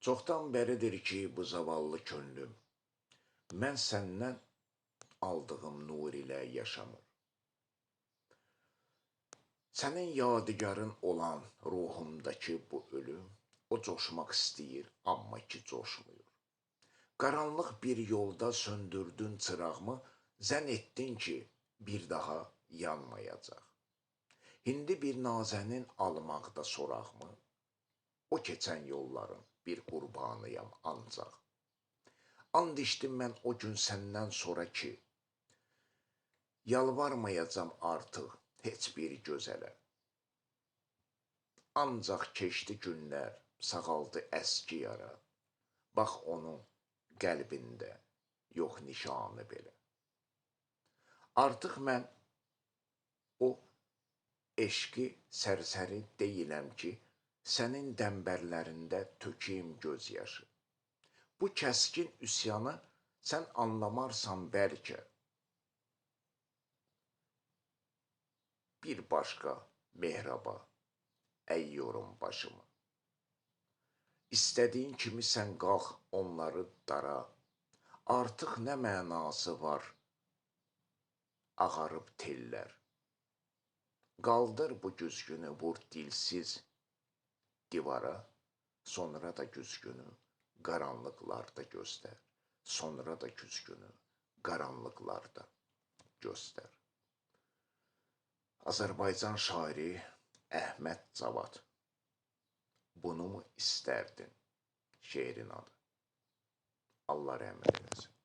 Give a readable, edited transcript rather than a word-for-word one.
Çoxdan bəridir ki, bu zavallı könlüm, mən səndən aldığım nur ilə yaşamır. Sənin yadigarın olan ruhumdakı bu ölüm, o coşmaq istəyir, amma ki coşmuyor. Qaranlıq bir yolda söndürdün çırağımı, zənn etdin ki, bir daha yanmayacaq. İndi bir nazənin almaqda sorağımı, o keçən yolların bir qurbanıyam ancaq. And içdim mən o gün səndən sonra ki, yalvarmayacam artıq heç bir gözələ. Ancaq keçdi günlər, sağaldı əski yara, bax onun qəlbində yox nişanı belə. Artıq mən o eşqi sərsəri deyiləm ki, sənin dəmbərlərində tökeyim göz yaşı. Bu kəskin üsyanı sən anlamarsan bəlkə. Bir başqa mehraba əyyorum başımı. İstədiyin kimi sən qalx onları dara. Artıq nə mənası var ağarıb tellər. Qaldır bu güzgünü, vur dilsiz divara, sonra da güzgünü qaranlıqlarda göstər. Sonra da güzgünü qaranlıqlarda göstər. Azərbaycan şairi Əhməd Cavad. Bunu mu istərdin? Şeirin adı. Allah rəhmət eləsin.